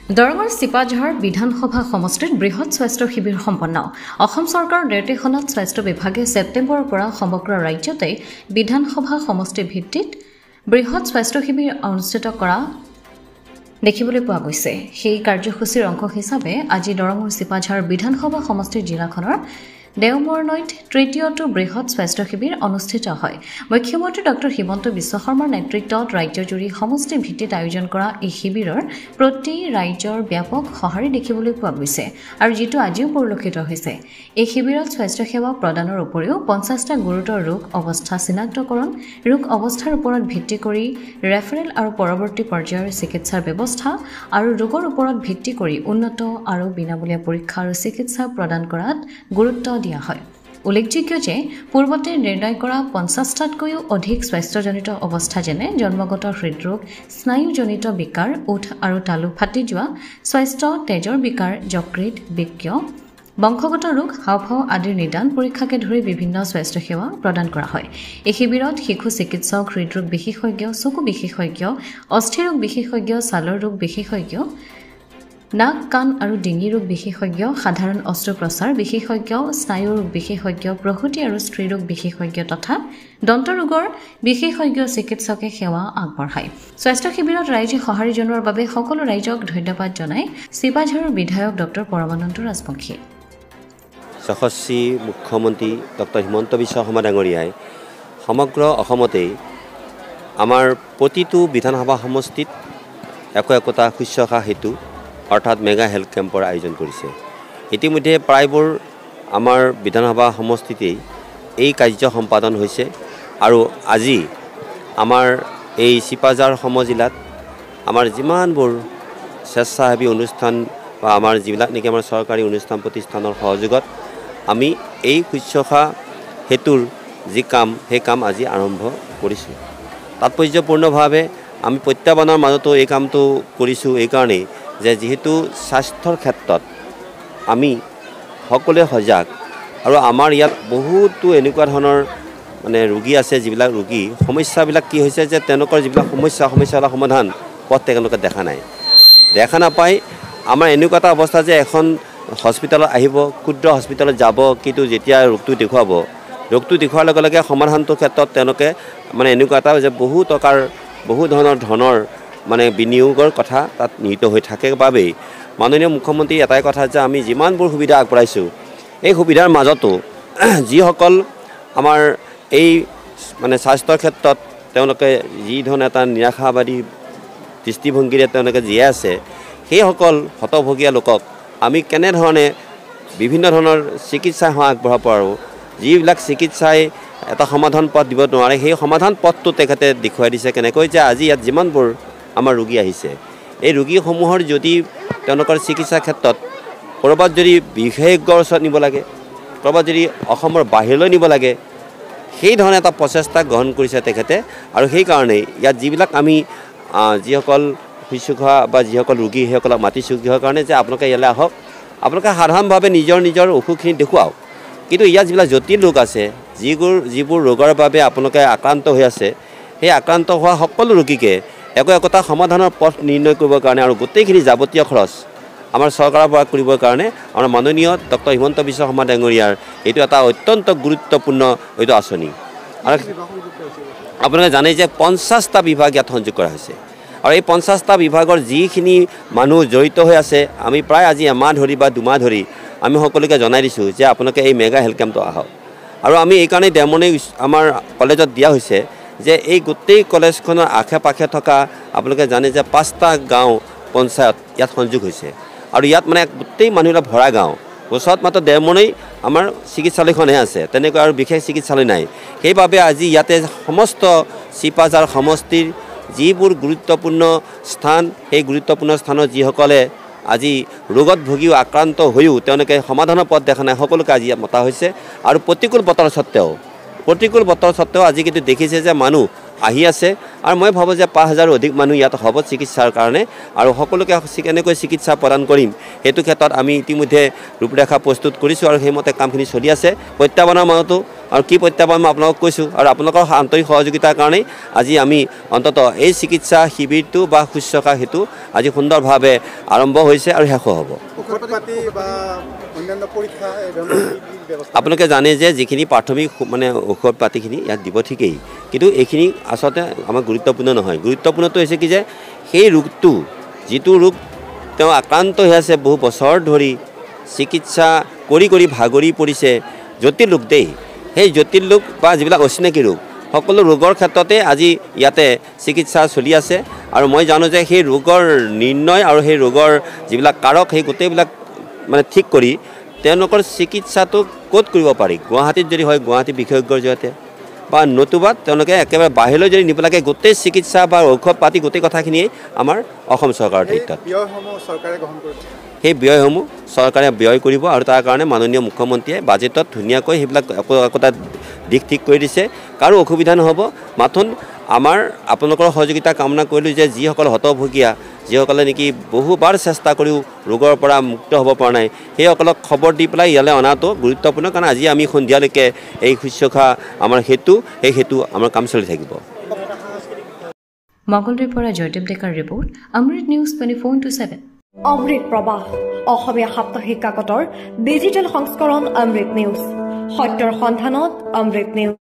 দৰঙৰ চিপাঝাৰ বিধানসভা সমষ্টিত বৃহৎ স্বাস্থ্য শিবিৰ সম্পন্ন অসম চৰকাৰৰ নিৰ্দেশনাত স্বাস্থ্য বিভাগে ছেপ্টেম্বৰৰ পৰা সমগ্ৰ ৰাজ্যতে বিধানসভা সমষ্টি ভিত্তিত বৃহৎ স্বাস্থ্য শিবিৰ অনুষ্ঠিত কৰা দেখিবলৈ পোৱা গৈছে সেই কাৰ্যসূচীৰ অংশ হিচাপে আজি দৰঙৰ চিপাঝাৰ বিধানসভা সমষ্টিৰ জিলাখনৰ দেওমৰনৈত তৃতীয়টো বৃহৎ স্বাস্থ্য শিবিৰ অনুষ্ঠিত হয় মুখ্যমন্ত্ৰী ডক্টৰ হিমন্ত বিশ্ব শৰ্মাৰ নেতৃত্বত ৰাজ্যজুৰি সমষ্টি ভিত্তিত আয়োজন কৰা এই শিবিৰৰ প্ৰতি ৰাজ্যৰ ব্যাপক সঁহাৰি দেখিবলৈ পোৱা গৈছে আৰু যিটো আজিও পৰিলক্ষিত হৈছে এই শিবিৰত স্বাস্থ্য সেৱা প্ৰদানৰ উপৰিও 50টা গুৰুতৰ ৰোগ অৱস্থা চিনাক্তকৰণ ৰোগ অৱস্থাৰ ওপৰত ভিত্তি কৰি ৰেফাৰেল আৰু পৰৱৰ্তী পৰ্যায়ৰ চিকিৎসাৰ ব্যৱস্থা আৰু ৰোগৰ ওপৰত ভিত্তি কৰি উন্নত আৰু বিনামূলীয়া পৰীক্ষা আৰু চিকিৎসা প্ৰদান কৰাত গুৰুত্ব দিয়া হয় উল্লেখযোগ্য যে পূৰ্বতে নিৰ্ণয় কৰা 50টাতকৈও অধিক স্বাস্থ্যজনিত অৱস্থা যেনে জন্মগত হৃদৰোগ স্নায়ুজনিত বিকাৰ উঠ আৰু তালু ফাটি যোৱা স্বাস্থ্য তেজৰ বিকাৰ যকৃত বৃক্ক বংশগত ৰোগ হাওঁফাওঁ আদিৰ নিদান পৰীক্ষাকে ধৰি বিভিন্ন স্বাস্থ্য সেৱা প্ৰদান কৰা হয় এই শিবিৰত শিশু চিকিৎসক হৃদৰোগ বিশেষজ্ঞ চকু বিশেষজ্ঞ অস্থিৰোগ বিশেষজ্ঞ ছালৰ ৰোগ বিশেষজ্ঞ নাক কাণ আৰু ডিঙি ৰোগ বিশেষজ্ঞ সাধাৰণ অস্ত্ৰোপচাৰ বিশেষজ্ঞ স্নায়ু ৰোগ বিশেষজ্ঞ প্ৰসূতি আৰু স্ত্ৰী ৰোগ বিশেষজ্ঞ তথা দন্ত ৰোগৰ বিশেষজ্ঞ চিকিৎসকে সেৱা আগবঢ়ায় স্বাস্থ্য শিবিৰত ৰাইজে সঁহাৰি জনোৱাৰ বাবে সকলো ৰাইজক ধন্যবাদ জনাই চিপাঝাৰৰ বিধায়ক ডক্টৰ পৰমানন্দ ৰাজবংশী যশস্বী মুখ্যমন্ত্ৰী ডক্টৰ হিমন্ত বিশ্ব শৰ্মা ডাঙৰীয়াই সমগ্ৰ অসমতেই আমাৰ প্ৰতিটো বিধানসভা সমষ্টিত একোটা শুশ্ৰূষা হেতু অৰ্থাৎ মেগা হেল্থ কেম্পৰ আয়োজন কৰিছে ইতিমধ্যে প্ৰায়বোৰ আমাৰ বিধানসভা সমষ্টিতেই এই কাৰ্য সম্পাদন হৈছে আৰু আজি আমাৰ এই চিপাঝাৰ সমজিলাত আমাৰ যিমানবোৰ স্বেচ্ছাসেৱী অনুষ্ঠান বা আমাৰ যিবিলাক নেকি আমাৰ চৰকাৰী অনুষ্ঠান প্ৰতিষ্ঠানৰ সহযোগত আমি এই শুশ্ৰূষা হেতুৰ যি কাম সেই কাম আজি আৰম্ভ কৰিছোঁ তাৎপৰ্যপূৰ্ণভাৱে আমি প্ৰত্যাহ্বানৰ মাজতো এই কামটো কৰিছোঁ এইকাৰণেই যে যেহেতু স্বাস্থ্যৰ ক্ষেত্ৰত আমি সকলোৱে সজাগ আৰু আমাৰ ইয়াত বহুতো এনেকুৱা ধৰণৰ মানে ৰোগী আছে যিবিলাক ৰোগী সমস্যাবিলাক কি হৈছে যে তেওঁলোকৰ যিবিলাক সমস্যাবিলাক সমাধান পথ তেওঁলোকে দেখা নাপায় আমাৰ এনেকুৱা এটা অৱস্থা যে এখন হস্পিটেলত আহিব ক্ষুদ্ৰ হস্পিটেলত যাব কিন্তু যেতিয়া ৰোগটো দেখুৱাৰ লগে লগে সমাধানটোৰ ক্ষেত্ৰত তেওঁলোকে মানে এনেকুৱা এটা যে বহু ধৰণৰ মানে বিনিয়োগৰ কথা তাত নিহিত হৈ থাকে বাবেই মাননীয় মুখ্যমন্ত্ৰী এটাই কথা যে আমি যিমানবোৰ সুবিধা আগবঢ়াইছোঁ এই সুবিধাৰ মাজতো যিসকল আমাৰ এই মানে স্বাস্থ্যৰ ক্ষেত্ৰত তেওঁলোকে যি ধৰণে এটা নিৰাশাবাদী দৃষ্টিভংগীৰে তেওঁলোকে জীয়াই আছে সেইসকল হতভগীয়া লোকক আমি কেনেধৰণে বিভিন্ন ধৰণৰ চিকিৎসা সেৱা আগবঢ়াব পাৰোঁ যিবিলাক চিকিৎসাই এটা সমাধান পথ দিব নোৱাৰে সেই সমাধান পথটো তেখেতে দেখুৱাই দিছে কেনেকৈ যে আজি ইয়াত যিমানবোৰ আমাৰ ৰোগী আহিছে এই ৰোগীসমূহৰ যদি তেওঁলোকৰ চিকিৎসাৰ ক্ষেত্ৰত ক'ৰবাত যদি বিশেষজ্ঞৰ ওচৰত নিব লাগে ক'ৰবাত যদি অসমৰ বাহিৰলৈ নিব লাগে সেই ধৰণে এটা প্ৰচেষ্টা গ্ৰহণ কৰিছে তেখেতে আৰু সেইকাৰণেই ইয়াত যিবিলাক আমি যিসকল শুশ্ৰূষা বা যিসকল ৰোগী সেইসকলক মাতিছোঁ কিহৰ কাৰণে যে আপোনালোকে ইয়ালৈ আহক আপোনালোকে সাধাৰণভাৱে নিজৰ অসুখখিনি দেখুৱাওক কিন্তু ইয়াত যিবিলাক জটিল ৰোগ আছে যিবোৰ ৰোগৰ বাবে আপোনালোকে আক্ৰান্ত হৈ আছে সেই আক্ৰান্ত হোৱা সকলো ৰোগীকে একোটা সমাধানৰ পথ নিৰ্ণয় কৰিবৰ কাৰণে আৰু গোটেইখিনি যাৱতীয় খৰচ আমাৰ চৰকাৰৰ পৰা কৰিবৰ কাৰণে আমাৰ মাননীয় ডক্টৰ হিমন্ত বিশ্ব শৰ্মা ডাঙৰীয়াৰ এইটো এটা অত্যন্ত গুৰুত্বপূৰ্ণ এইটো আঁচনি আৰু আপোনালোকে জানে যে 50টা বিভাগ ইয়াত সংযোগ কৰা হৈছে আৰু এই 50টা বিভাগৰ যিখিনি মানুহ জড়িত হৈ আছে আমি প্ৰায় আজি এমাহ ধৰি বা দুমাহ ধৰি আমি সকলোকে জনাই দিছোঁ যে আপোনালোকে এই মেগা হেল্থ কেম্পটো আহক আৰু আমি এইকাৰণেই দেওমনি আমাৰ কলেজত দিয়া হৈছে যে এই গোটেই কলেজখনৰ আশে পাশে থকা আপোনালোকে জানে যে 5টা গাঁও পঞ্চায়ত ইয়াত সংযোগ হৈছে আৰু ইয়াত মানে গোটেই মানুহবিলাক ভৰা গাঁও ওচৰত মাত্ৰ দেওমনি আমাৰ চিকিৎসালয়খনহে আছে তেনেকৈ আৰু বিশেষ চিকিৎসালয় নাই সেইবাবে আজি ইয়াতে সমস্ত চিপাঝাৰ সমষ্টিৰ যিবোৰ গুৰুত্বপূৰ্ণ স্থান সেই গুৰুত্বপূৰ্ণ স্থানত যিসকলে আজি ৰোগত ভুগিও আক্ৰান্ত হৈও তেওঁলোকে সমাধানৰ পথ দেখা নাই সকলোকে আজি মতা হৈছে আৰু প্ৰতিকূল বতৰ সত্ত্বেও আজি কিন্তু দেখিছে যে মানুহ আহি আছে আৰু মই ভাবোঁ যে 5000 অধিক মানুহ ইয়াত হ'ব চিকিৎসাৰ কাৰণে আৰু সকলোকে কেনেকৈ চিকিৎসা প্ৰদান কৰিম সেইটো ক্ষেত্ৰত আমি ইতিমধ্যে ৰূপৰেখা প্ৰস্তুত কৰিছোঁ আৰু সেইমতে কামখিনি চলি আছে প্ৰত্যাহ্বানৰ মাজতো আৰু কি প্ৰত্যাহ্বান মই আপোনালোকক কৈছোঁ আৰু আপোনালোকৰ আন্তৰিক সহযোগিতাৰ কাৰণেই আজি আমি অন্ততঃ এই চিকিৎসা শিবিৰটো বা শুশ্ৰূষা সেইটো আজি সুন্দৰভাৱে আৰম্ভ হৈছে আৰু শেষ হ'ব। আপোনালোকে জানে যে যিখিনি প্ৰাথমিক মানে ঔষধ পাতিখিনি ইয়াত দিব ঠিকেই, কিন্তু এইখিনি আচলতে আমাৰ গুৰুত্বপূৰ্ণ নহয়। গুৰুত্বপূৰ্ণটো হৈছে কি যে সেই ৰোগটো যিটো ৰোগ তেওঁ আক্ৰান্ত হৈ আছে বহু বছৰ ধৰি চিকিৎসা কৰি কৰি ভাগৰি পৰিছে, জটিল ৰোগ দেই, সেই জটিল ৰোগ বা যিবিলাক অচিনাকি ৰোগ সকলো ৰোগৰ ক্ষেত্ৰতে আজি ইয়াতে চিকিৎসা চলি আছে। আৰু মই জানো যে সেই ৰোগৰ নিৰ্ণয় আৰু সেই ৰোগৰ যিবিলাক কাৰক সেই গোটেইবিলাক মানে ঠিক কৰি তেওঁলোকৰ চিকিৎসাটো ক'ত কৰিব পাৰি, গুৱাহাটীত যদি হয় গুৱাহাটী বিশেষজ্ঞৰ জৰিয়তে বা নতুবা তেওঁলোকে একেবাৰে বাহিৰলৈ যদি নিব লাগে গোটেই চিকিৎসা বা ঔষধ পাতি গোটেই কথাখিনিয়ে আমাৰ অসম চৰকাৰৰ দায়িত্বত। সেই ব্যয়সমূহ চৰকাৰে ব্যয় কৰিব আৰু তাৰ কাৰণে মাননীয় মুখ্যমন্ত্ৰীয়ে বাজেটত ধুনীয়াকৈ সেইবিলাক একোটা দিশ ঠিক কৰি দিছে, কাৰো অসুবিধা নহ'ব। মাথোন আমাৰ আপোনালোকৰ সহযোগিতা কামনা কৰিলোঁ যে যিসকল হতভোগীয়া, যিসকলে নেকি বহুবাৰ চেষ্টা কৰিও ৰোগৰ পৰা মুক্ত হ'ব পৰা নাই, সেইসকলক খবৰ দি পেলাই ইয়ালৈ অনাটো গুৰুত্বপূৰ্ণ, কাৰণ আজি আমি সন্ধিয়ালৈকে এই শুশ্ৰূষা আমাৰ সেই হেতু আমাৰ কাম চলি থাকিব। মংগলদৈৰ পৰা জয়দেৱ ডেকাৰ ৰিপৰ্ট, অমৃত নিউজ 24/7। অমৃত প্ৰবাহ অসমীয়া সাপ্তাহিক কাকতৰ ডিজিটেল সংস্কৰণ অমৃত নিউজ, সত্যৰ সন্ধানত অমৃত নিউজ।